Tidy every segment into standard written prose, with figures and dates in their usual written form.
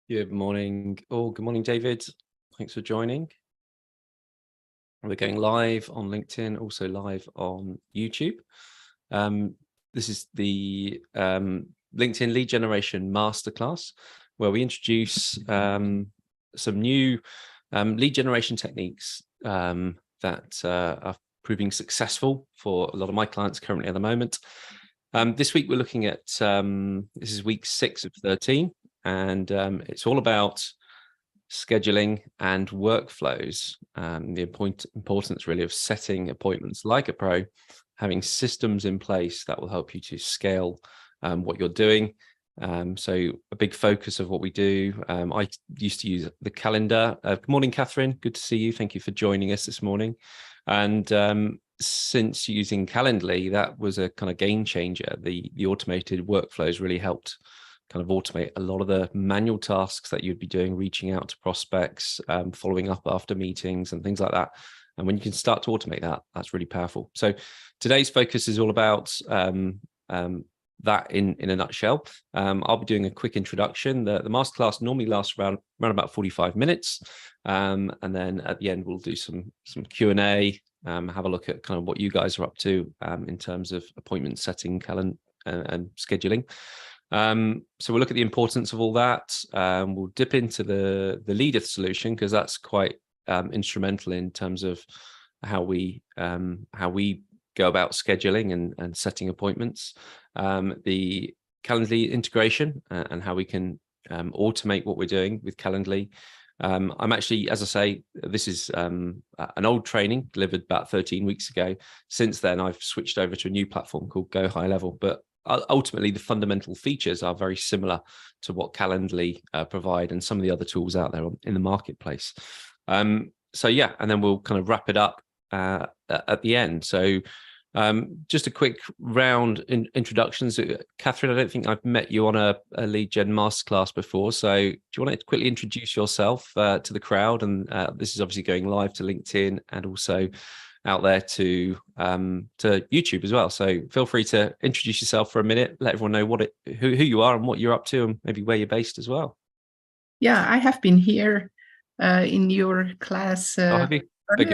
Good morning. Good morning, David. Thanks for joining. We're going live on LinkedIn, also live on YouTube. This is the LinkedIn Lead Generation Masterclass, where we introduce some new lead generation techniques that are proving successful for a lot of my clients currently at the moment. This week, we're looking at, this is week 6 of 13. And it's all about scheduling and workflows, the importance really of setting appointments like a pro, having systems in place that will help you to scale what you're doing. So a big focus of what we do. I used to use the calendar. Good morning, Catherine. Good to see you. Thank you for joining us this morning. And since using Calendly, that was a kind of game changer. The automated workflows really helped kind of automate a lot of the manual tasks that you'd be doing, reaching out to prospects, following up after meetings and things like that. And when you can start to automate that, that's really powerful. So today's focus is all about that in a nutshell. I'll be doing a quick introduction. The masterclass normally lasts around about 45 minutes. And then at the end, we'll do some Q&A, have a look at kind of what you guys are up to in terms of appointment setting, calendar and scheduling. So we'll look at the importance of all that. We'll dip into the Leadeth Solution, because that's quite instrumental in terms of how we go about scheduling and setting appointments. The Calendly integration and how we can automate what we're doing with Calendly. I'm actually, as I say, this is an old training delivered about 13 weeks ago. Since then, I've switched over to a new platform called Go High Level, but ultimately, the fundamental features are very similar to what Calendly provide and some of the other tools out there in the marketplace. So yeah, and then we'll kind of wrap it up at the end. So just a quick round introductions. Catherine, I don't think I've met you on a lead gen masterclass before. So do you want to quickly introduce yourself to the crowd? And this is obviously going live to LinkedIn and also out there to YouTube as well. So feel free to introduce yourself for a minute, let everyone know who you are and what you're up to, and maybe where you're based as well. Yeah, I have been here in your class earlier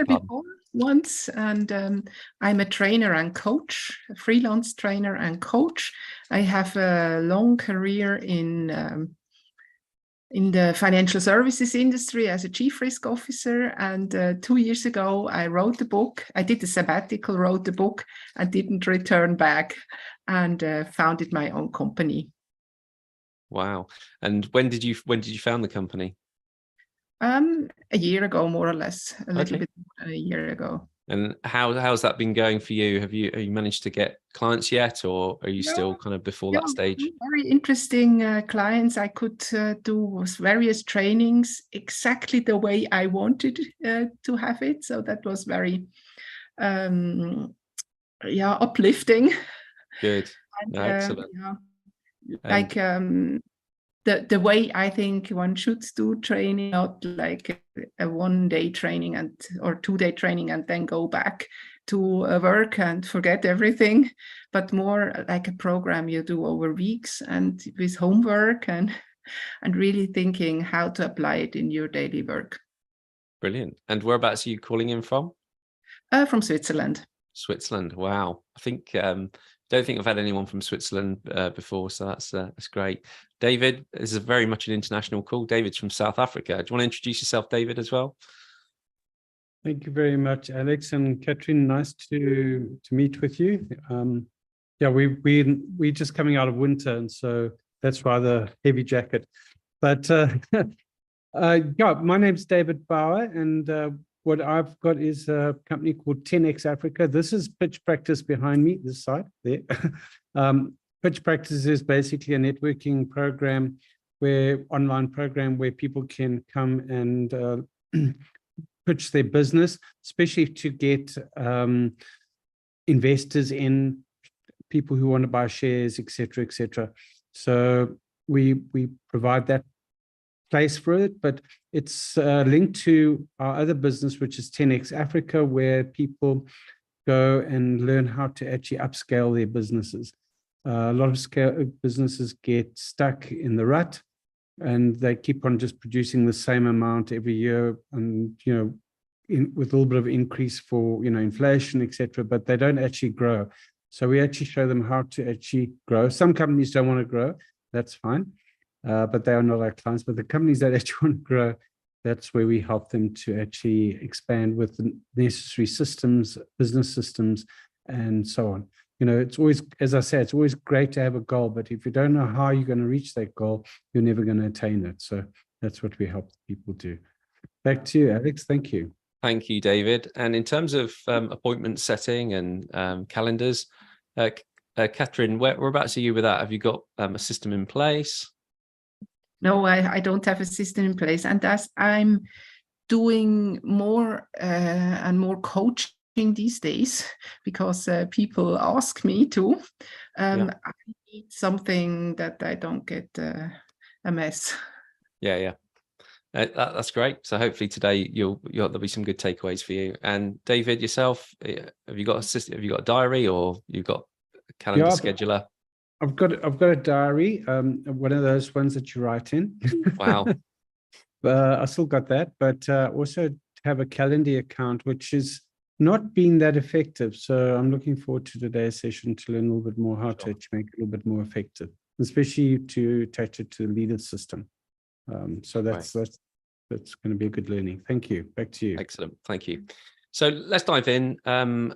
before once, and I'm a trainer and coach, a freelance trainer and coach. I have a long career in the financial services industry as a chief risk officer. And 2 years ago, I wrote the book. I did a sabbatical, wrote the book, and didn't return back, and founded my own company. Wow! And when did you found the company? A year ago, more or less, a little bit more than a year ago. And how's that been going for you? Have you managed to get clients yet, or are you still kind of before that stage? Very interesting clients. I could do various trainings exactly the way I wanted to have it. So that was very, uplifting. Good. And, excellent. Like the way I think one should do training, not like a 1-day training or 2-day training and then go back to work and forget everything, but more like a program you do over weeks and with homework and really thinking how to apply it in your daily work. Brilliant. And whereabouts are you calling in from? From Switzerland. Switzerland. Wow. I think don't think I've had anyone from Switzerland before, so that's great. David, this is very much an international call. David's from South Africa. Do you want to introduce yourself, David, as well? Thank you very much, Alex and Catherine. Nice to meet with you. Yeah, we're just coming out of winter, and so that's why the heavy jacket. But yeah, my name's David Bauer, and what I've got is a company called 10x Africa. This is Pitch Practice behind me, this side there. Pitch Practice is basically a networking program, online program where people can come and pitch their business, especially to get investors in, people who want to buy shares, etc., etc. So we provide that place for it, but it's linked to our other business, which is 10x Africa, where people go and learn how to actually upscale their businesses. A lot of businesses get stuck in the rut and they keep on just producing the same amount every year, and with a little bit of increase for inflation, etc. But they don't actually grow. So we actually show them how to actually grow. Some companies don't want to grow, that's fine, but they are not our clients. But the companies that actually want to grow, that's where we help them to actually expand with the necessary systems, business systems, and so on. It's always, as I say, it's always great to have a goal, but if you don't know how you're going to reach that goal, you're never going to attain it. So that's what we help people do. Back to you, Alex. Thank you. Thank you, David. And in terms of appointment setting and calendars, Catherine, whereabouts are you with that? Have you got a system in place? No, I don't have a system in place. And as I'm doing more and more coaching these days, because people ask me to, I need something that I don't get a mess. Yeah. That's great. So hopefully today there'll be some good takeaways for you. And David, yourself, have you got a system? Have you got a diary, or you've got a calendar scheduler? I've got a diary, one of those ones that you write in. Wow. I still got that, but also have a calendar account, which is not being that effective. So I'm looking forward to today's session to learn a little bit more how to make it a little bit more effective, especially to attach it to the Leadeth system. So that's going to be a good learning. Thank you. Back to you. Excellent. Thank you. So let's dive in.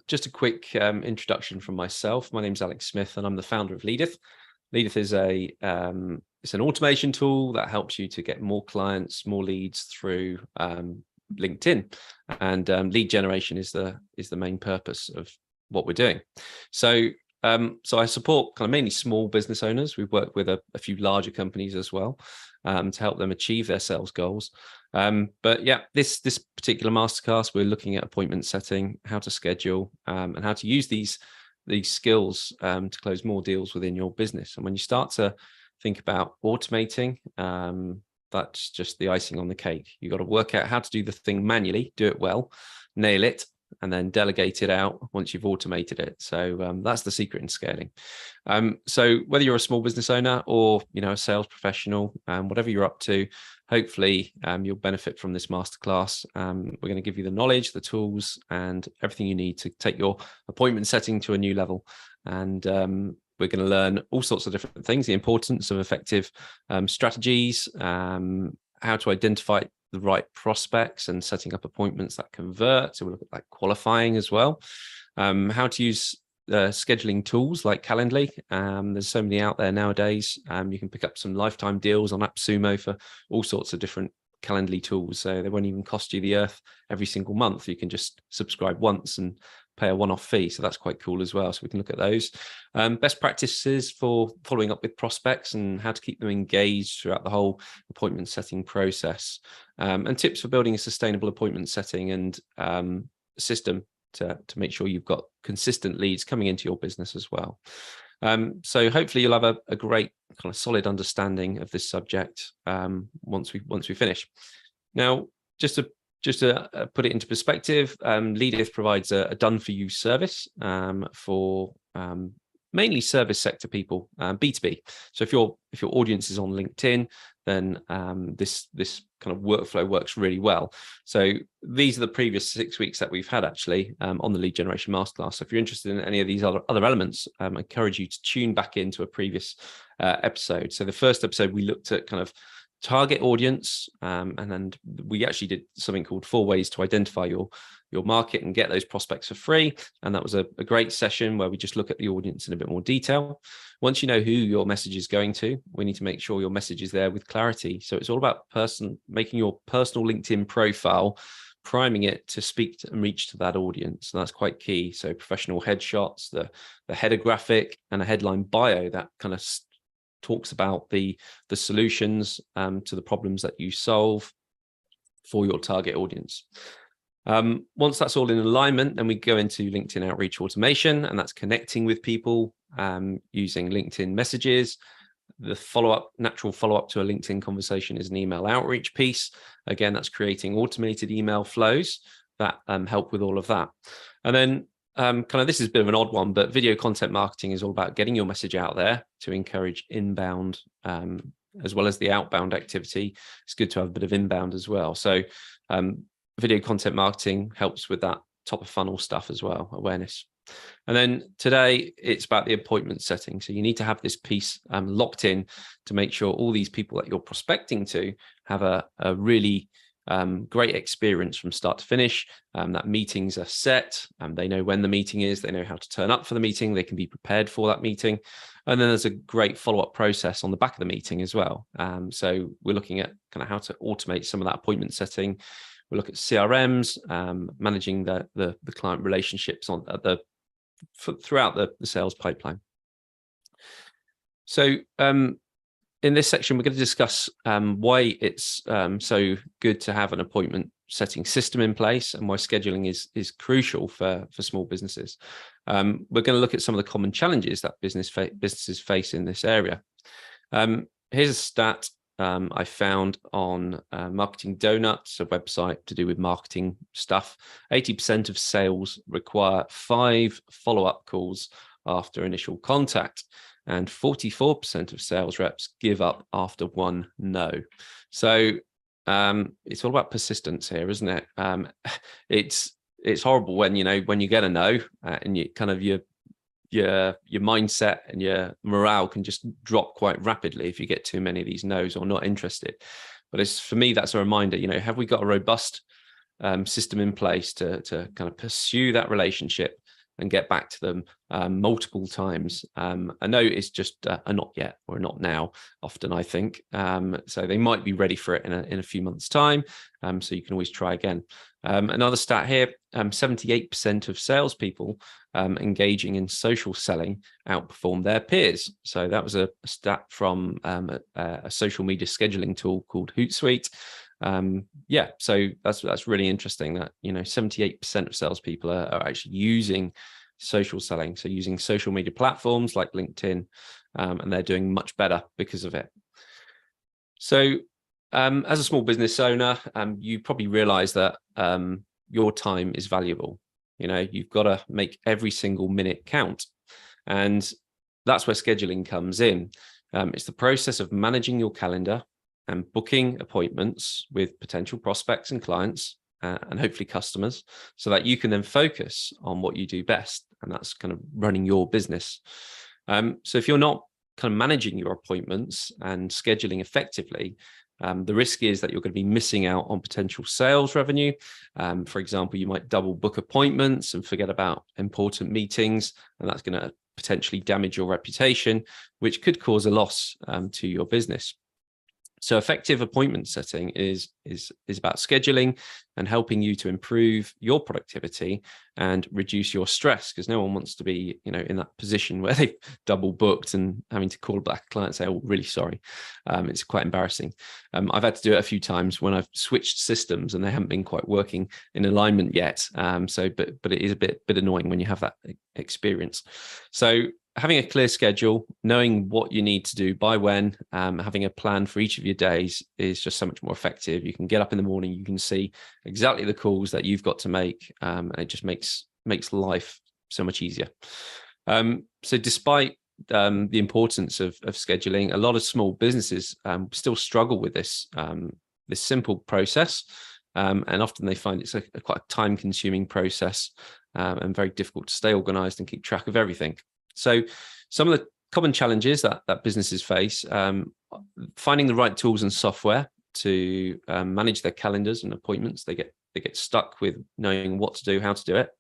Just a quick introduction from myself. My name's Alex Smith, and I'm the founder of Leadeth. Leadeth is it's an automation tool that helps you to get more clients, more leads through LinkedIn, and lead generation is the main purpose of what we're doing. So I support kind of mainly small business owners. We've worked with a few larger companies as well to help them achieve their sales goals. But yeah, this particular masterclass, we're looking at appointment setting, how to schedule, and how to use these skills to close more deals within your business. And when you start to think about automating, that's just the icing on the cake. You've got to work out how to do the thing manually, do it well, nail it, and then delegate it out once you've automated it. So that's the secret in scaling. So whether you're a small business owner or a sales professional, whatever you're up to, hopefully you'll benefit from this masterclass. We're going to give you the knowledge, the tools, and everything you need to take your appointment setting to a new level. And we're going to learn all sorts of different things: the importance of effective strategies, how to identify the right prospects and setting up appointments that convert. So we'll look at like qualifying as well, how to use scheduling tools like Calendly. There's so many out there nowadays. You can pick up some lifetime deals on AppSumo for all sorts of different Calendly tools. So they won't even cost you the earth every single month. You can just subscribe once and pay a one-off fee. So that's quite cool as well. So we can look at those. Best practices for following up with prospects and how to keep them engaged throughout the whole appointment setting process. And tips for building a sustainable appointment setting and system to make sure you've got consistent leads coming into your business as well. So hopefully you'll have a great kind of solid understanding of this subject once we finish. Now, just to put it into perspective, Leadeth provides a done-for-you service for mainly service sector people, B2B. So if your audience is on LinkedIn, then this kind of workflow works really well. So these are the previous 6 weeks that we've had actually on the lead generation masterclass. So if you're interested in any of these other elements, I encourage you to tune back into a previous episode. So the first episode we looked at kind of target audience, and then we actually did something called 4 ways to identify your market and get those prospects for free. And that was a great session where we just look at the audience in a bit more detail. Once you know who your message is going to, we need to make sure your message is there with clarity. So it's all about making your personal LinkedIn profile, priming it to speak to and reach to that audience. And that's quite key. So professional headshots, the header graphic, and a headline bio that kind of talks about the solutions to the problems that you solve for your target audience. Once that's all in alignment, then we go into LinkedIn outreach automation, and that's connecting with people using LinkedIn messages. The natural follow-up to a LinkedIn conversation is an email outreach piece. Again, that's creating automated email flows that help with all of that. And then kind of this is a bit of an odd one, but video content marketing is all about getting your message out there to encourage inbound as well as the outbound activity, it's good to have a bit of inbound as well. So video content marketing helps with that top of funnel stuff as well, awareness. And then today it's about the appointment setting. So you need to have this piece locked in to make sure all these people that you're prospecting to have a really great experience from start to finish, that meetings are set, they know when the meeting is, they know how to turn up for the meeting, they can be prepared for that meeting. And then there's a great follow-up process on the back of the meeting as well. So we're looking at kind of how to automate some of that appointment setting. We look at CRMs, managing the client relationships throughout the sales pipeline. So in this section, we're going to discuss why it's so good to have an appointment setting system in place and why scheduling is crucial for small businesses. We're going to look at some of the common challenges that businesses face in this area. Here's a stat I found on Marketing Donuts, a website to do with marketing stuff. 80% of sales require 5 follow-up calls after initial contact, and 44% of sales reps give up after 1 no. So it's all about persistence here, isn't it? It's horrible when you get a no and you kind of your mindset and your morale can just drop quite rapidly if you get too many of these no's or not interested. But for me, that's a reminder. Have we got a robust system in place to kind of pursue that relationship and get back to them multiple times? I know it's just a not yet or a not now, often I think. So they might be ready for it in a few months' time. So you can always try again. Another stat here, 78% of salespeople engaging in social selling outperform their peers. So that was a stat from a social media scheduling tool called Hootsuite. So that's really interesting that 78% of salespeople are actually using social selling, so using social media platforms like LinkedIn, and they're doing much better because of it. So as a small business owner, you probably realize that your time is valuable. You've got to make every single minute count, and that's where scheduling comes in. It's the process of managing your calendar and booking appointments with potential prospects and clients and hopefully customers, so that you can then focus on what you do best, and that's kind of running your business. So if you're not kind of managing your appointments and scheduling effectively, the risk is that you're going to be missing out on potential sales revenue. For example, you might double book appointments and forget about important meetings, and that's going to potentially damage your reputation, which could cause a loss to your business. So effective appointment setting is about scheduling and helping you to improve your productivity and reduce your stress, because no one wants to be, in that position where they've double booked and having to call back a client and say, "Oh, really sorry." It's quite embarrassing. I've had to do it a few times when I've switched systems and they haven't been quite working in alignment yet. But it is a bit annoying when you have that experience. So having a clear schedule, knowing what you need to do by when, having a plan for each of your days is just so much more effective. You can get up in the morning, you can see exactly the calls that you've got to make, and it just makes life so much easier. So despite the importance of scheduling, a lot of small businesses still struggle with this simple process, and often they find it's quite a time-consuming process and very difficult to stay organized and keep track of everything. So some of the common challenges that businesses face, finding the right tools and software to manage their calendars and appointments. They get stuck with knowing what to do, how to do it.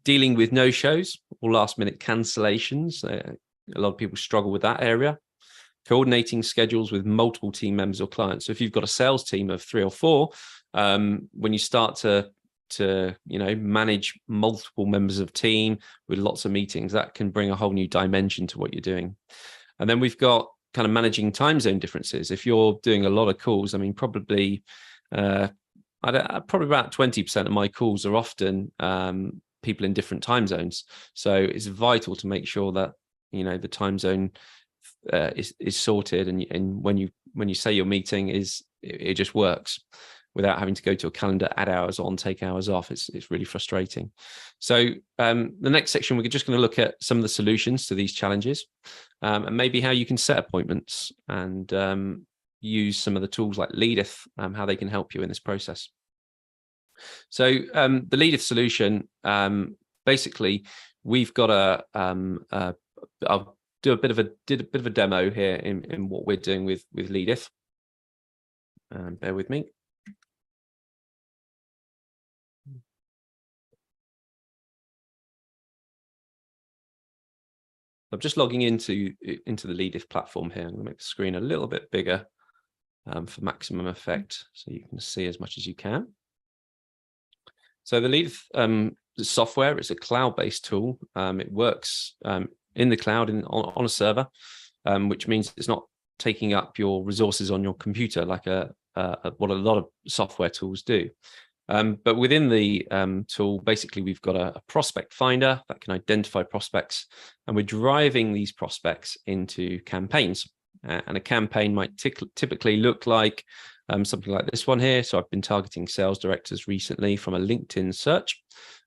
Dealing with no-shows or last-minute cancellations. A lot of people struggle with that area. Coordinating schedules with multiple team members or clients. So if you've got a sales team of 3 or 4, when you start to manage multiple members of team with lots of meetings, that can bring a whole new dimension to what you're doing. And then we've got kind of managing time zone differences. If you're doing a lot of calls, probably about 20% of my calls are often people in different time zones. So it's vital to make sure that the time zone is sorted, and when you say your meeting it just works. without having to go to a calendar, add hours on, take hours off. It's really frustrating. So the next section, we're just going to look at some of the solutions to these challenges, and maybe how you can set appointments and use some of the tools like Leadeth, how they can help you in this process. So the Leadeth solution, basically, we've got I'll did a bit of a demo here in what we're doing with Leadeth. Bear with me. I'm just logging into the Leadeth platform here. I'm going to make the screen a little bit bigger for maximum effect, so you can see as much as you can. So the Leadeth software is a cloud-based tool. It works in the cloud on a server, which means it's not taking up your resources on your computer like what a lot of software tools do. But within the tool, basically, we've got a prospect finder that can identify prospects, and we're driving these prospects into campaigns. And a campaign might typically look like something like this one here. So I've been targeting sales directors recently from a LinkedIn search.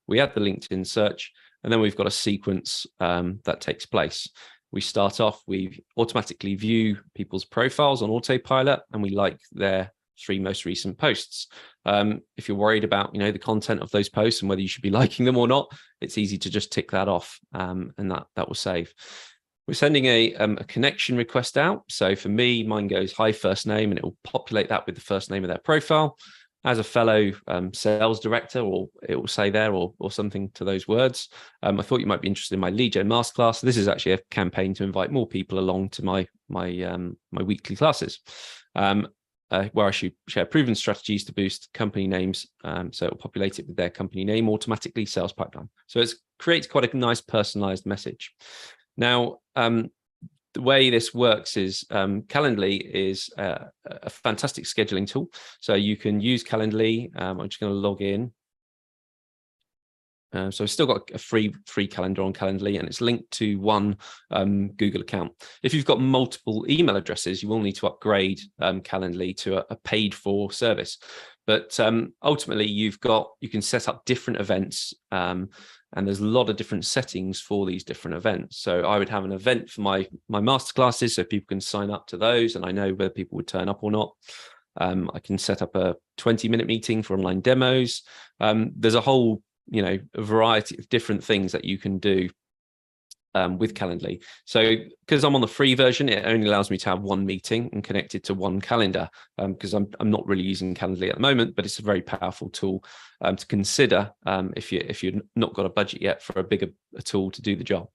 We add the LinkedIn search, and then we've got a sequence that takes place. We start off, we automatically view people's profiles on autopilot, and we like their 3 most recent posts. If you're worried about, the content of those posts and whether you should be liking them or not, it's easy to just tick that off, and that will save. We're sending a connection request out. So for me, mine goes hi first name, and it will populate that with the first name of their profile. As a fellow sales director, or it will say there, or something to those words. I thought you might be interested in my lead gen masterclass. This is actually a campaign to invite more people along to my weekly classes, where I should share proven strategies to boost company names. So it will populate it with their company name automatically, sales pipeline. So it creates quite a nice personalized message. Now, the way this works is Calendly is a fantastic scheduling tool. So you can use Calendly. I'm just going to log in. So I've still got a free calendar on Calendly, and it's linked to one Google account. If you've got multiple email addresses, you will need to upgrade Calendly to a paid for service. But ultimately, you can set up different events, and there's a lot of different settings for these different events. So I would have an event for my masterclasses, so people can sign up to those, and I know whether people would turn up or not. I can set up a 20-minute meeting for online demos. There's a whole a variety of different things that you can do with Calendly. So because I'm on the free version, it only allows me to have one meeting and connect it to one calendar, because I'm not really using Calendly at the moment, but it's a very powerful tool to consider if you've not got a budget yet for a bigger tool to do the job.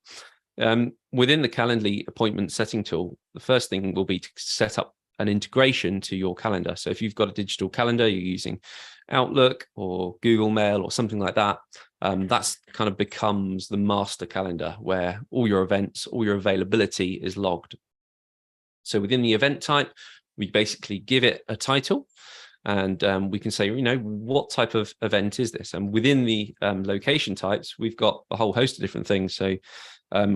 Within the Calendly appointment setting tool, the first thing will be to set up an integration to your calendar. So if you've got a digital calendar, you're using Outlook or Google Mail or something like that, that's kind of becomes the master calendar where all your events, all your availability is logged. So within the event type, we basically give it a title, and we can say, what type of event is this? And within the location types, we've got a whole host of different things. So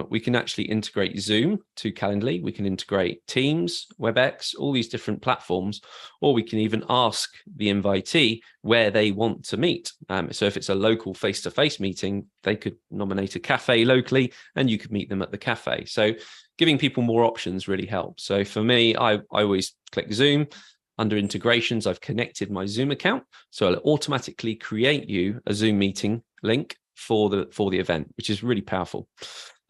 we can actually integrate Zoom to Calendly. We can integrate Teams, WebEx, all these different platforms, or we can even ask the invitee where they want to meet. So if it's a local face-to-face meeting, they could nominate a cafe locally, and you could meet them at the cafe. So giving people more options really helps. So for me, I always click Zoom. Under integrations, I've connected my Zoom account, so it'll automatically create you a Zoom meeting link for the event, which is really powerful.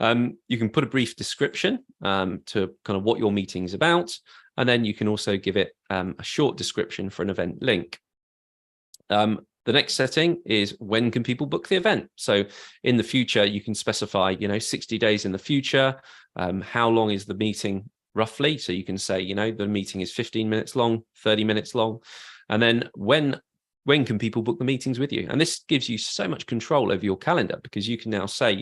You can put a brief description to kind of what your meeting is about, and then you can also give it a short description for an event link. The next setting is when can people book the event? So in the future, you can specify, 60 days in the future. How long is the meeting roughly? So you can say, the meeting is 15 minutes long, 30 minutes long. And then when can people book the meetings with you? And this gives you so much control over your calendar, because you can now say,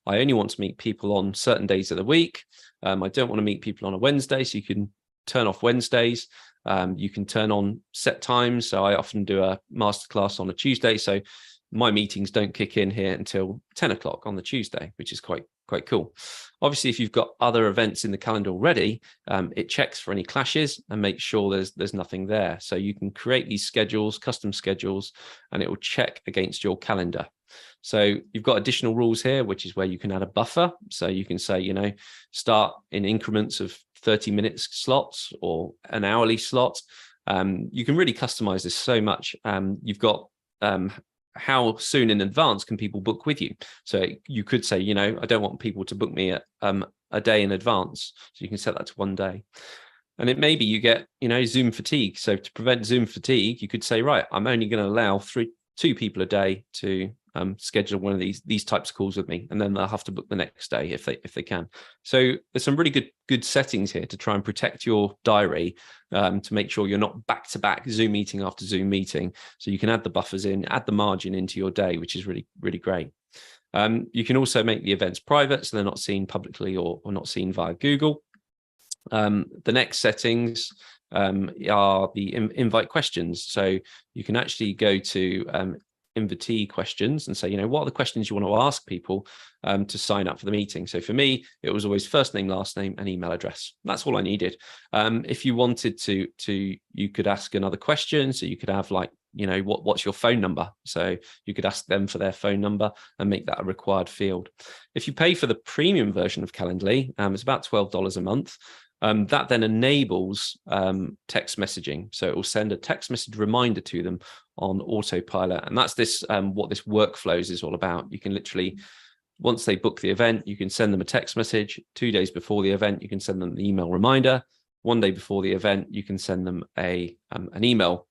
I only want to meet people on certain days of the week. I don't want to meet people on a Wednesday. So you can turn off Wednesdays. You can turn on set times. So I often do a masterclass on a Tuesday. So my meetings don't kick in here until 10 o'clock on the Tuesday, which is quite quite cool. Obviously, if you've got other events in the calendar already, it checks for any clashes and makes sure there's nothing there. So you can create these schedules, custom schedules, and it will check against your calendar. So you've got additional rules here, which is where you can add a buffer. So you can say, you know, start in increments of 30 minutes slots or an hourly slot. You can really customize this so much. You've got how soon in advance can people book with you? So you could say, you know, I don't want people to book me at a day in advance. So you can set that to 1 day. And it maybe you get, you know, Zoom fatigue. So to prevent Zoom fatigue, you could say, right, I'm only going to allow 2 people a day to schedule one of these types of calls with me, and then they'll have to book the next day if they can. So there's some really good settings here to try and protect your diary, to make sure you're not back-to-back Zoom meeting after Zoom meeting. So you can add the buffers in, add the margin into your day, which is really, really great. You can also make the events private, so they're not seen publicly or not seen via Google. The next settings are the invite questions. So you can actually go to invitee questions and say, you know, what are the questions you want to ask people to sign up for the meeting? So for me, it was always first name, last name, and email address. That's all I needed. If you wanted to, you could ask another question. So you could have like, you know, what's your phone number? So you could ask them for their phone number and make that a required field. If you pay for the premium version of Calendly, it's about $12 a month. That then enables text messaging. So it will send a text message reminder to them on autopilot. And that's what this workflows is all about. You can literally, once they book the event, you can send them a text message. 2 days before the event, you can send them an email reminder. 1 day before the event, you can send them an email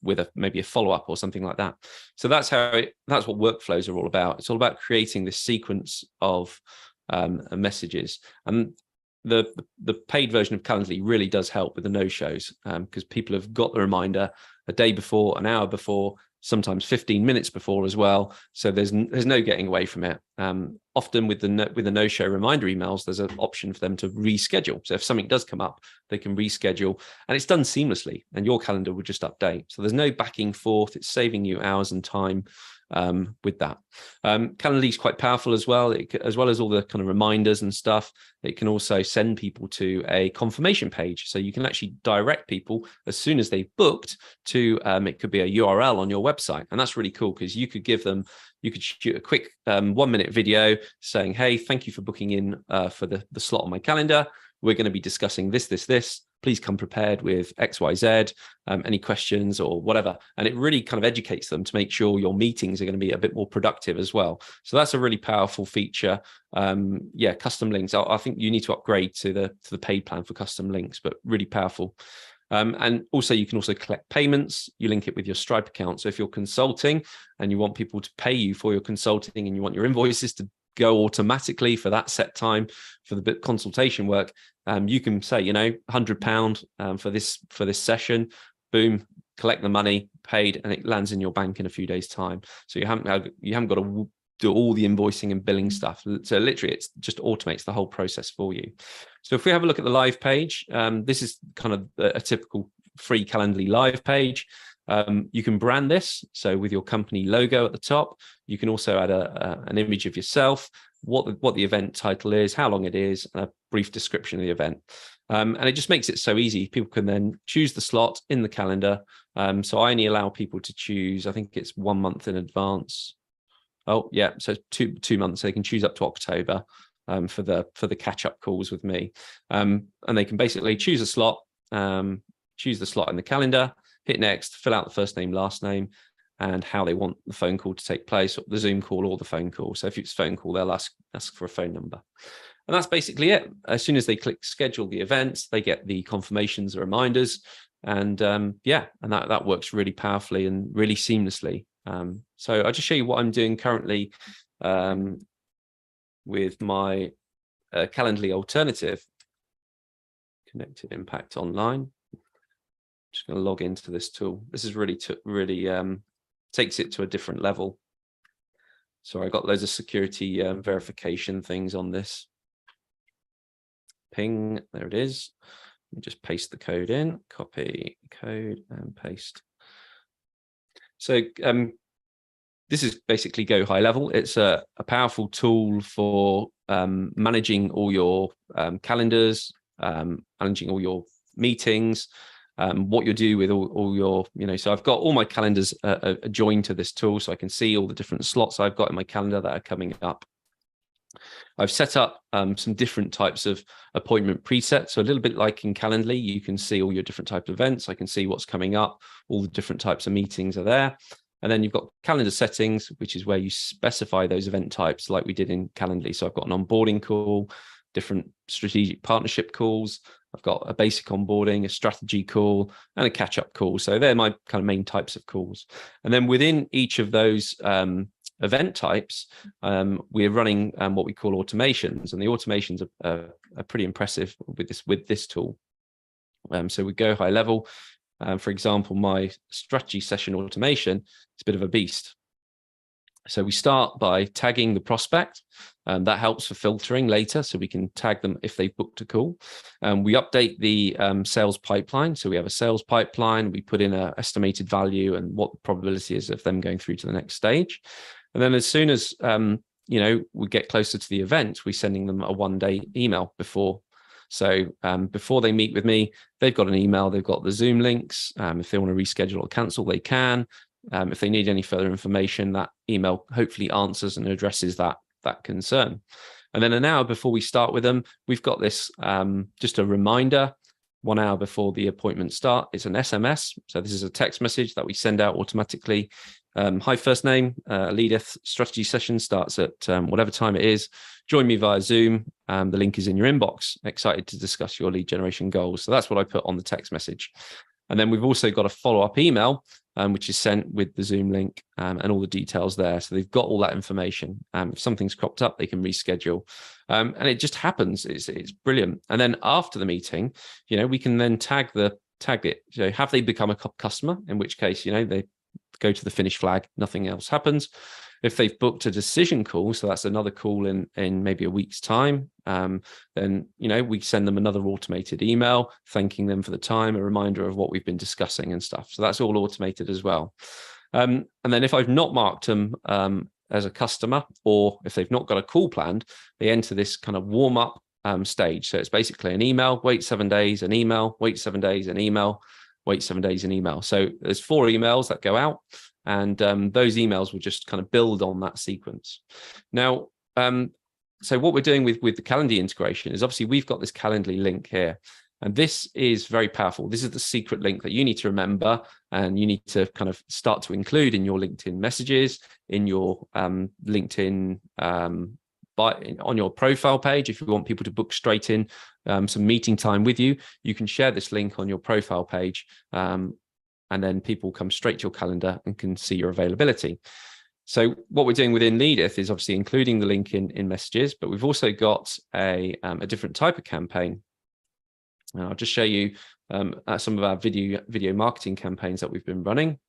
with maybe a follow-up or something like that. So that's what workflows are all about. It's all about creating this sequence of messages. And the paid version of Calendly really does help with the no-shows, because people have got the reminder a day before, an hour before, sometimes 15 minutes before as well. So there's no getting away from it. Often with the no-show reminder emails, there's an option for them to reschedule. So if something does come up, they can reschedule, and it's done seamlessly, and your calendar will just update. So there's no backing forth. It's saving you hours and time with that. Calendly is quite powerful as well. As well as all the kind of reminders and stuff, it can also send people to a confirmation page. So you can actually direct people as soon as they've booked to, it could be a URL on your website. And that's really cool, because you could shoot a quick 1-minute video saying, hey, thank you for booking in for the slot on my calendar. We're going to be discussing this. Please come prepared with XYZ, any questions or whatever. And it really kind of educates them to make sure your meetings are going to be a bit more productive as well. So that's a really powerful feature. Yeah, custom links. I think you need to upgrade to the paid plan for custom links, but really powerful. And also, you can also collect payments. You link it with your Stripe account. So if you're consulting and you want people to pay you for your consulting, and you want your invoices to go automatically for that set time for the consultation work, you can say, you know, £100 for this session. Boom, collect the money, paid, and it lands in your bank in a few days' time. So you haven't got to do all the invoicing and billing stuff. So literally, it just automates the whole process for you. So if we have a look at the live page, this is kind of a typical free Calendly live page. You can brand this, so with your company logo at the top. You can also add an image of yourself, what the event title is, how long it is, and a brief description of the event. And it just makes it so easy. People can then choose the slot in the calendar. So I only allow people to choose, I think it's 1 month in advance. Oh yeah, so two months. So they can choose up to October for the catch-up calls with me. And they can basically choose a slot, choose the slot in the calendar, hit next, fill out the first name, last name, and how they want the phone call to take place, or the Zoom call or the phone call. So if it's phone call, they'll ask for a phone number. And that's basically it. As soon as they click schedule the events, they get the confirmations, the reminders, and yeah, and that works really powerfully and really seamlessly. So I'll just show you what I'm doing currently with my Calendly alternative, Connected Impact Online. Just going to log into this tool. This is really takes it to a different level. So I got loads of security verification things on this. Ping, there it is. Just paste the code in, copy code and paste. So this is basically Go High Level. It's a powerful tool for managing all your calendars, managing all your meetings, what you do with all your, so I've got all my calendars joined to this tool, so I can see all the different slots I've got in my calendar that are coming up. I've set up some different types of appointment presets. So a little bit like in Calendly, you can see all your different types of events. I can see what's coming up. All the different types of meetings are there. And then you've got calendar settings, which is where you specify those event types like we did in Calendly. So I've got an onboarding call, different strategic partnership calls. I've got a basic onboarding, a strategy call, and a catch-up call. So they're my kind of main types of calls. And then within each of those event types, we're running what we call automations, and the automations are pretty impressive with this tool. So we Go High Level. For example, my strategy session automation is a bit of a beast. So we start by tagging the prospect. That helps for filtering later, so we can tag them if they've booked a call. We update the sales pipeline. So we have a sales pipeline. We put in an estimated value and what the probability is of them going through to the next stage. And then as soon as we get closer to the event, we're sending them a one-day email before. So before they meet with me, they've got an email, they've got the Zoom links. If they want to reschedule or cancel, they can. If they need any further information, that email hopefully answers and addresses that concern. And then an hour before we start with them, we've got this just a reminder 1 hour before the appointment start. It's an SMS. So this is a text message that we send out automatically. Hi, first name, Leadeth strategy session starts at whatever time it is. Join me via Zoom. The link is in your inbox. Excited to discuss your lead generation goals. So that's what I put on the text message. And then we've also got a follow-up email, which is sent with the Zoom link and all the details there. So they've got all that information. If something's cropped up, they can reschedule. And it just happens. It's brilliant. And then after the meeting, we can then tag it. Have they become a customer? In which case, they go to the finish flag, nothing else happens. If they've booked a decision call, so that's another call in maybe a week's time, then we send them another automated email thanking them for the time, a reminder of what we've been discussing and stuff. So that's all automated as well. And then if I've not marked them as a customer, or if they've not got a call planned, they enter this kind of warm up stage. So it's basically an email, wait 7 days, an email, wait 7 days, an email, wait 7 days, an email. So there's 4 emails that go out. And those emails will just kind of build on that sequence. Now, so what we're doing with the Calendly integration is obviously we've got this Calendly link here. And this is very powerful. This is the secret link that you need to remember and you need to kind of start to include in your LinkedIn messages, in your LinkedIn, on your profile page. If you want people to book straight in some meeting time with you, you can share this link on your profile page. And then people come straight to your calendar and can see your availability. So what we're doing within Leadeth is obviously including the link in messages, but we've also got a different type of campaign. And I'll just show you some of our video marketing campaigns that we've been running.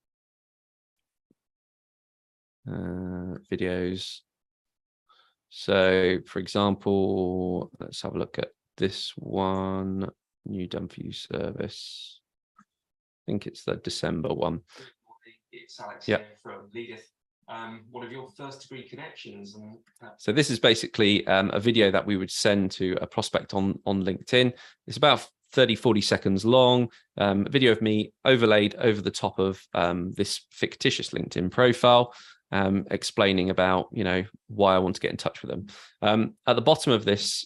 Videos. So for example, let's have a look at this one, new done for you service. I think it's the December one. It's Alex here from Leadeth. One of your first degree connections. So this is basically a video that we would send to a prospect on LinkedIn. It's about 30-40 seconds long, a video of me overlaid over the top of this fictitious LinkedIn profile, explaining about why I want to get in touch with them. At the bottom of this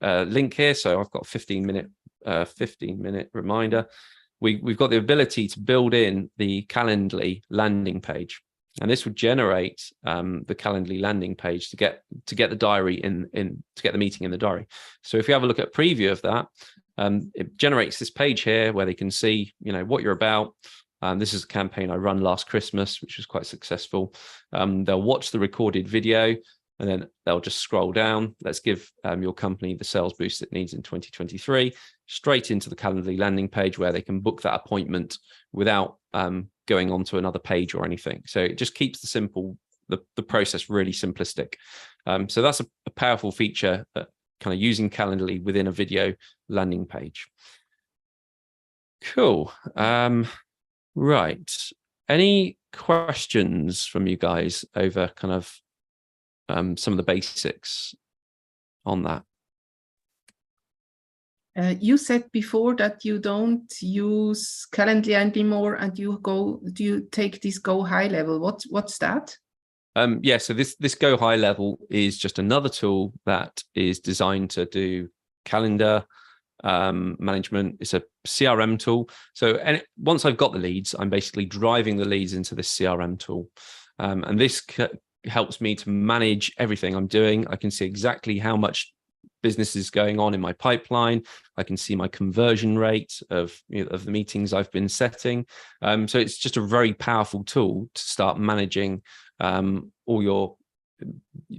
link here, so I've got a 15-minute reminder. We've got the ability to build in the Calendly landing page, and this would generate the Calendly landing page to get the diary to get the meeting in the diary. So if you have a look at a preview of that, it generates this page here where they can see what you're about. This is a campaign I run last Christmas, which was quite successful. They'll watch the recorded video, and then they'll just scroll down. Let's give your company the sales boost it needs in 2023, straight into the Calendly landing page where they can book that appointment without going on to another page or anything. So it just keeps the process really simplistic. So that's a powerful feature, kind of using Calendly within a video landing page. Cool. Right. Any questions from you guys over kind of some of the basics on that? You said before that you don't use Calendly anymore, and do you take this Go High level? What's that? Yeah, so this Go High level is just another tool that is designed to do calendar management. It's a CRM tool. So once I've got the leads, I'm basically driving the leads into this CRM tool. And this helps me to manage everything I'm doing. I can see exactly how much business is going on in my pipeline. I can see my conversion rate of the meetings I've been setting. So it's just a very powerful tool to start managing all your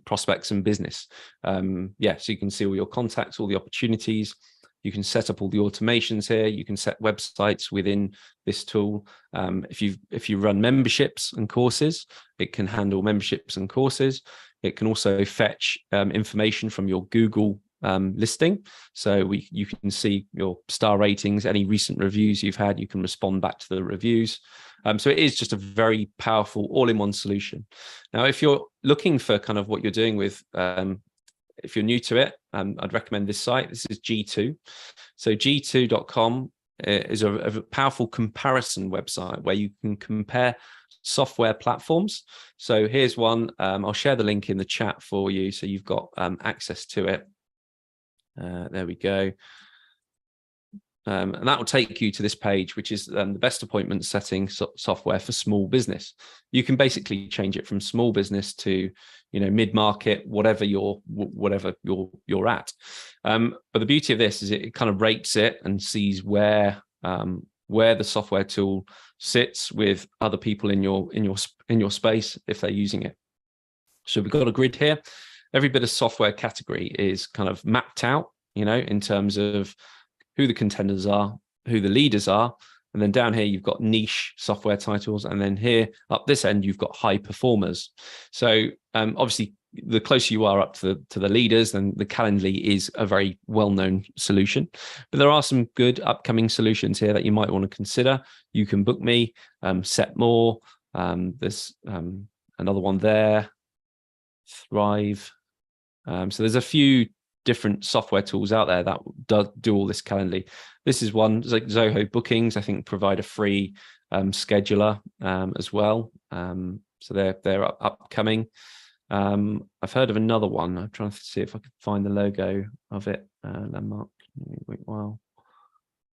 prospects and business. Yeah, so you can see all your contacts, all the opportunities. You can set up all the automations here. You can set websites within this tool. If you run memberships and courses, it can handle memberships and courses. It can also fetch information from your Google listing. So you can see your star ratings, any recent reviews you've had, you can respond back to the reviews. So it is just a very powerful all-in-one solution. Now, if you're looking for kind of what you're doing with, if you're new to it, I'd recommend this site. This is G2. So G2.com is a powerful comparison website where you can compare software platforms. So here's one. I'll share the link in the chat for you, so you've got access to it. There we go. And that will take you to this page, which is the best appointment setting software for small business. You can basically change it from small business to, mid-market, whatever you're at. But the beauty of this is it kind of rates it and sees where the software tool sits with other people in your space if they're using it. So we've got a grid here. Every bit of software category is kind of mapped out, in terms of who the contenders are, who the leaders are. And then down here, you've got niche software titles. And then here up this end, you've got high performers. So obviously, the closer you are up to the leaders, then the Calendly is a very well-known solution. But there are some good upcoming solutions here that you might want to consider. You can book me, set more. There's another one there, Thrive. So there's a few different software tools out there that do all this Calendly. This is one, like Zoho Bookings, I think, provide a free scheduler as well. So they're upcoming. I've heard of another one. I'm trying to see if I can find the logo of it. Landmark, wait a while.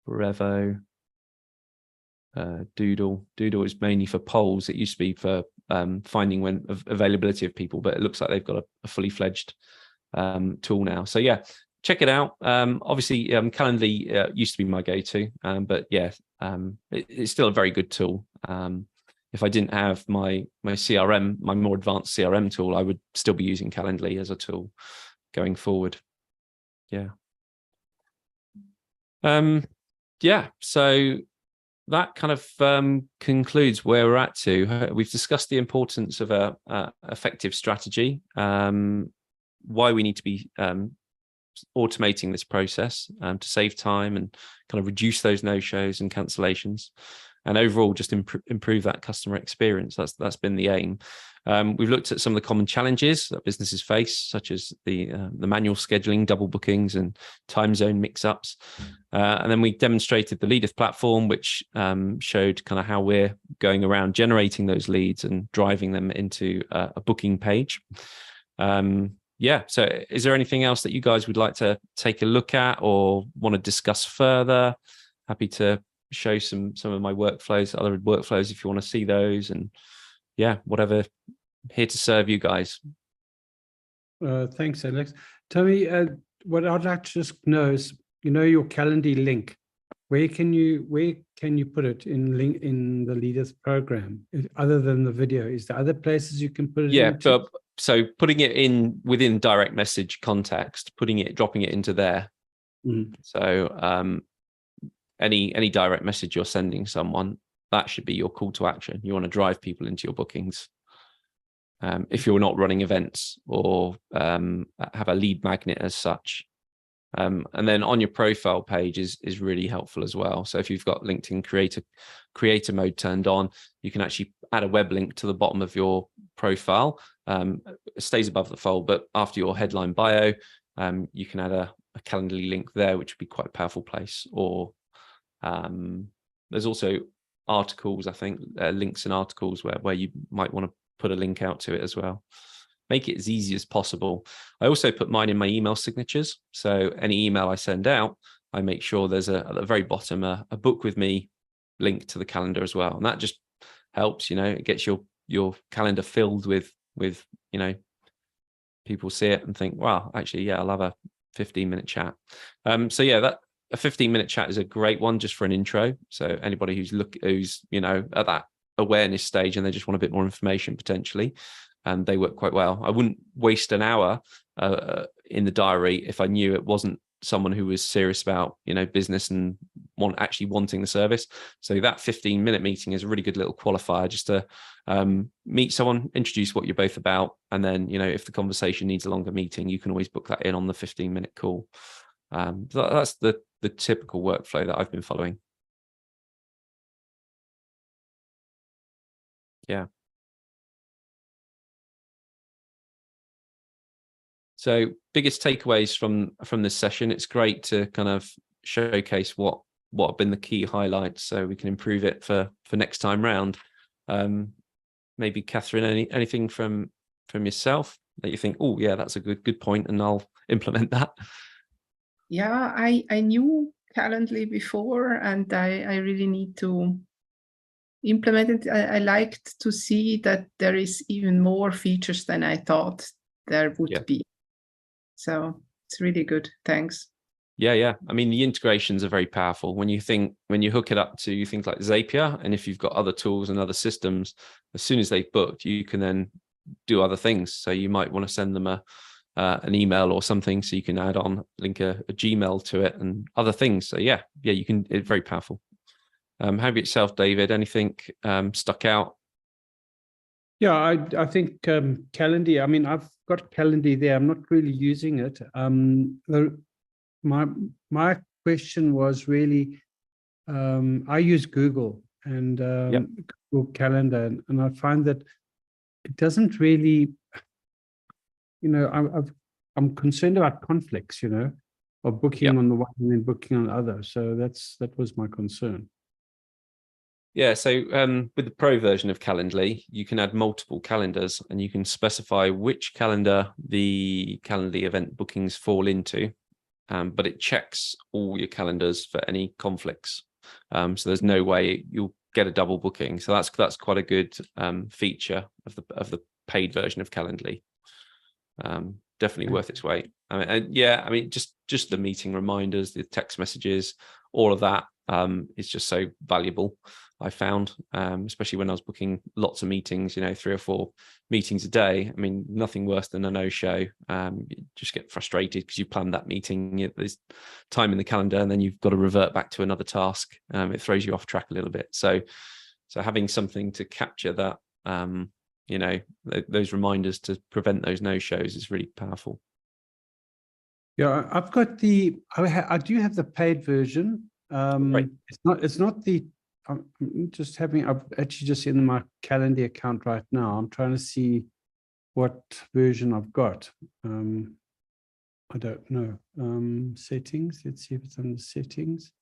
Brevo, Doodle. Doodle is mainly for polls. It used to be for finding availability of people, but it looks like they've got a fully fledged tool now. So yeah, check it out. Obviously, Calendly used to be my go-to, but yeah, it's still a very good tool. If I didn't have my CRM, my more advanced CRM tool, I would still be using Calendly as a tool going forward. Yeah. Yeah. So that kind of concludes where we're at to. We've discussed the importance of a effective strategy, why we need to be automating this process to save time and kind of reduce those no-shows and cancellations, and overall just improve that customer experience. That's been the aim. We've looked at some of the common challenges that businesses face, such as the manual scheduling, double bookings, and time zone mix-ups. And then we demonstrated the Leadeth platform, which showed kind of how we're going around generating those leads and driving them into a booking page. Yeah, so is there anything else that you guys would like to take a look at or want to discuss further? Happy to show some of my workflows, other workflows if you want to see those, and yeah, whatever. Here to serve you guys. Thanks, Alex. Tell me, what I'd like to just know is, your Calendly link. Where can you put it in the Leadeth program other than the video? Is there other places you can put it? Yeah, into? but so putting it in within direct message context, dropping it into there. So any direct message you're sending someone, that should be your call to action. You want to drive people into your bookings. If you're not running events or have a lead magnet as such, And then on your profile page is really helpful as well. So if you've got LinkedIn creator mode turned on, you can actually add a web link to the bottom of your profile. It stays above the fold, but after your headline bio, you can add a Calendly link there, which would be quite a powerful place. Or there's also articles, I think, links and articles where you might want to put a link out to it as well. Make it as easy as possible. I also put mine in my email signatures. So any email I send out, I make sure there's at the very bottom a book with me link to the calendar as well. And that just helps, it gets your calendar filled with, people see it and think, wow, actually, yeah, I'll have a 15-minute chat. So yeah, a 15-minute chat is a great one just for an intro. So anybody who's at that awareness stage and they just want a bit more information potentially, and they work quite well. I wouldn't waste an hour in the diary if I knew it wasn't someone who was serious about business and actually wanting the service. So that 15-minute meeting is a really good little qualifier just to meet someone, introduce what you're both about, and then if the conversation needs a longer meeting, you can always book that in on the 15-minute call. So that's the typical workflow that I've been following. Yeah. So biggest takeaways from this session. It's great to kind of showcase what have been the key highlights so we can improve it for next time round. Maybe Catherine, anything from yourself that you think, oh yeah, that's a good point, and I'll implement that. Yeah, I knew Calendly before, and I really need to implement it. I liked to see that there is even more features than I thought there would be. So it's really good. Thanks. Yeah. I mean, the integrations are very powerful when you hook it up to things like Zapier, and if you've got other tools and other systems, as soon as they've booked, you can then do other things. So you might want to send them an email or something, so you can link a Gmail to it and other things. So yeah, you can. It's very powerful. How about yourself, David? Anything stuck out? Yeah, I think Calendly. I mean, I've got Calendly there. I'm not really using it. My question was really, I use Google and Google Calendar, and I find that it doesn't really, I'm concerned about conflicts, of booking on the one and then booking on the other. So that was my concern. Yeah, so with the pro version of Calendly, you can add multiple calendars and you can specify which calendar the Calendly event bookings fall into, but it checks all your calendars for any conflicts. So there's no way you'll get a double booking. So that's quite a good feature of the paid version of Calendly. Definitely worth its weight. I mean, just the meeting reminders, the text messages, all of that is just so valuable. I found, especially when I was booking lots of meetings, 3 or 4 meetings a day. I mean, nothing worse than a no-show. You just get frustrated because you planned that meeting. There's time in the calendar, and then you've got to revert back to another task. It throws you off track a little bit. So having something to capture that, those reminders to prevent those no-shows is really powerful. Yeah, I've got I do have the paid version. Right. It's not the. I'm actually just in my Calendly account right now. I'm trying to see what version I've got. I don't know. Settings. Let's see if it's under settings.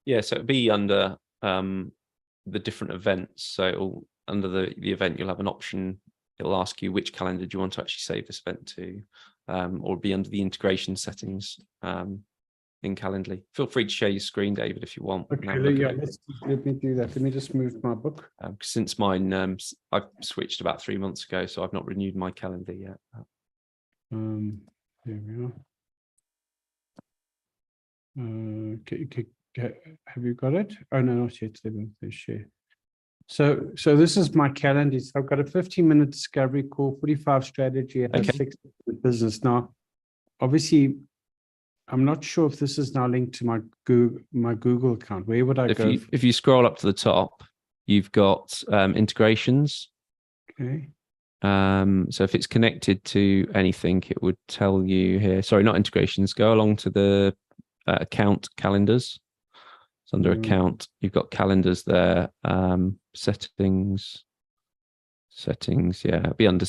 Yeah, so it'll be under the different events. So under the event, you'll have an option. It'll ask you which calendar do you want to actually save this event to, or be under the integration settings. In Calendly. Feel free to share your screen, David, if you want. Okay, let me do that. Let me just move my book. Since mine, I've switched about 3 months ago, so I've not renewed my calendar yet. There we are. Have you got it? Oh no, not yet. Let me share. So this is my calendar. So I've got a 15-minute discovery call, 45 strategy, and 6-minute business. Now, obviously, I'm not sure if this is now linked to my Google account. Where would I go? If you scroll up to the top, you've got integrations. Okay. So if it's connected to anything, it would tell you here. Sorry, not integrations. Go along to the account calendars. It's under account. You've got calendars there. Settings. Yeah, it'll be under.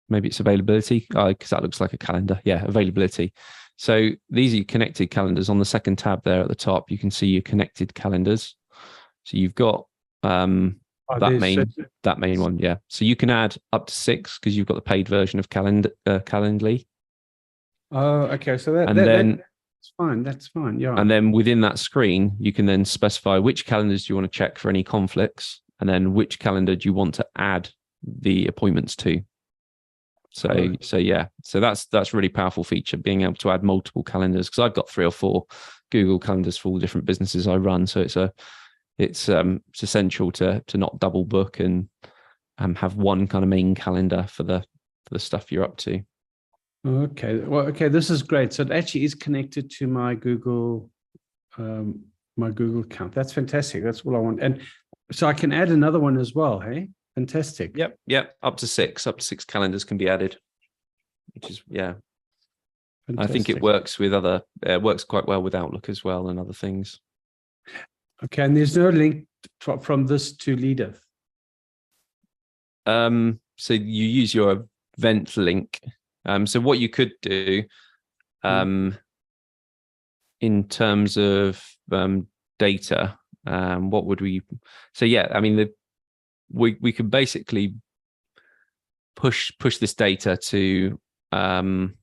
Maybe it's availability, because that looks like a calendar. Yeah, availability. So these are your connected calendars. On the second tab there at the top, you can see your connected calendars. So you've got that main one. Yeah. So you can add up to 6 because you've got the paid version of Calendly. Oh, okay. So that's fine. That's fine. Yeah. And then within that screen, you can then specify which calendars do you want to check for any conflicts, and then which calendar do you want to add the appointments to. So yeah, so that's really powerful feature, being able to add multiple calendars, because I've got 3 or 4 Google calendars for all different businesses I run. So it's essential to not double book and have one kind of main calendar for the stuff you're up to. Okay. Well, okay, this is great. So it actually is connected to my Google account. That's fantastic. That's all I want. And so I can add another one as well. Hey, fantastic. Yep. Up to 6 calendars can be added, which is fantastic. I think it works with works quite well with Outlook as well and other things. Okay, and there's no link from this to Leadeth. So you use your event link. So what you could do, in terms of data, what would we? So yeah, I mean, we could basically push this data to. I'm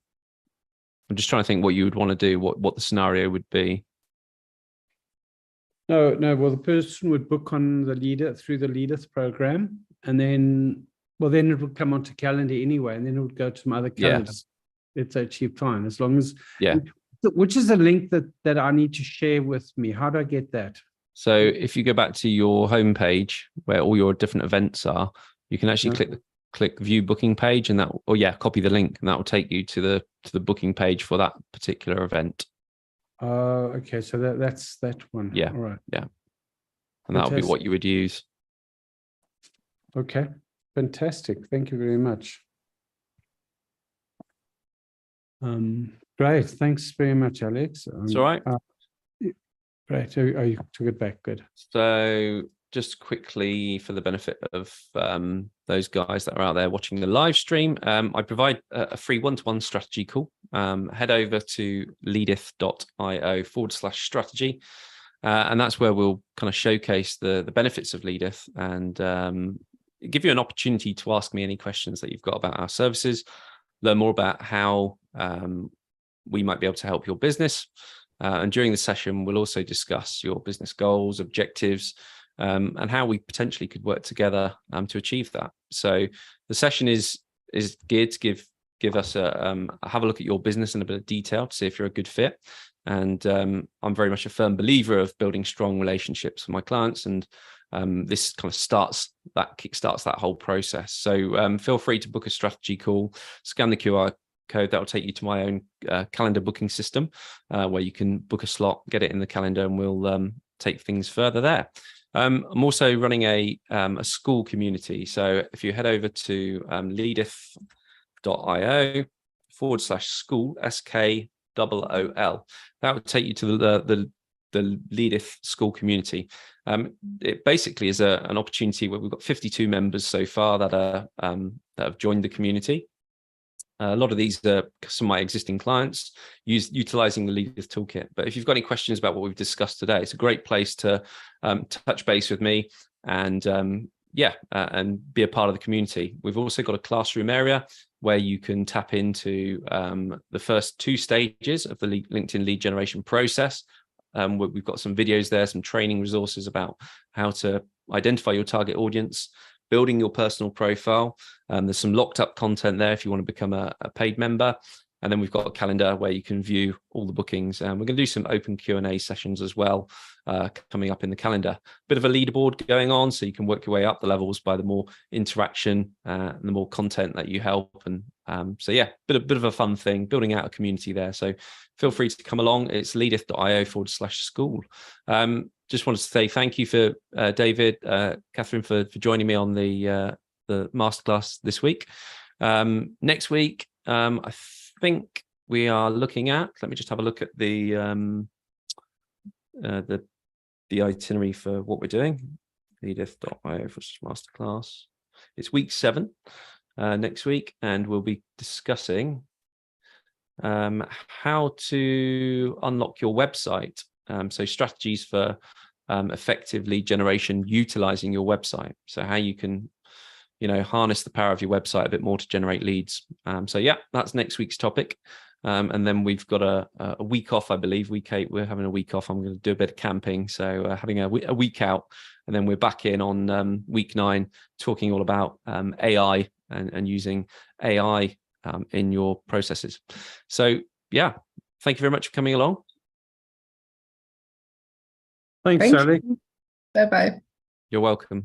just trying to think what you would want to do. What the scenario would be. No. Well, the person would book on the Leadeth through the Leadeth program, and then it would come onto Calendar anyway, and then it would go to my other calendars. Yeah. It's actually fine as long as. Yeah. Which is the link that I need to share with me? How do I get that? So if you go back to your homepage where all your different events are, you can actually click View Booking Page, and copy the link, and that will take you to the booking page for that particular event. Okay, so that's that one. Yeah. All right. Yeah. And that'll be what you would use. Okay. Fantastic. Thank you very much. Great. Thanks very much, Alex. It's all right. Great. Oh, you took it back. Good. So just quickly, for the benefit of those guys that are out there watching the live stream, I provide a free one-to-one strategy call. Head over to leadeth.io/strategy. And that's where we'll kind of showcase the benefits of Leadeth and give you an opportunity to ask me any questions that you've got about our services, learn more about how we might be able to help your business. And during the session, we'll also discuss your business goals, objectives, and how we potentially could work together to achieve that. So the session is geared to give us have a look at your business in a bit of detail to see if you're a good fit. And I'm very much a firm believer of building strong relationships with my clients, and this kind of kickstarts that whole process. So feel free to book a strategy call, scan the QR code that will take you to my own calendar booking system, where you can book a slot, get it in the calendar, and we'll take things further there. I'm also running a school community. So if you head over to leadeth.io/school, SKOOL, that would take you to the Leadeth school community. It basically is an opportunity where we've got 52 members so far that have joined the community. A lot of these are some of my existing clients utilizing the Leadeth toolkit. But if you've got any questions about what we've discussed today, it's a great place to touch base with me and and be a part of the community. We've also got a classroom area where you can tap into the first 2 stages of the LinkedIn lead generation process. We've got some videos there, some training resources about how to identify your target audience, building your personal profile. There's some locked up content there if you want to become a paid member. And then we've got a calendar where you can view all the bookings. And we're going to do some open Q&A sessions as well coming up in the calendar. Bit of a leaderboard going on, so you can work your way up the levels by the more interaction and the more content that you help. And so yeah, bit of a fun thing, building out a community there. So feel free to come along. It's leadeth.io/school. Just wanted to say thank you for David, Catherine for joining me on the the masterclass this week. Next week, I think we are looking at, let me just have a look at the itinerary for what we're doing. Leadeth.io/masterclass. It's week 7 next week, and we'll be discussing how to unlock your website. So strategies for effective lead generation utilizing your website. So how you can, harness the power of your website a bit more to generate leads. So yeah, that's next week's topic. And then we've got a week off, I believe. Week 8, we're having a week off. I'm going to do a bit of camping. So having a week out, and then we're back in on week 9, talking all about AI and using AI in your processes. So yeah, thank you very much for coming along. Thanks, Thank Alex. you. Bye-bye. You're welcome.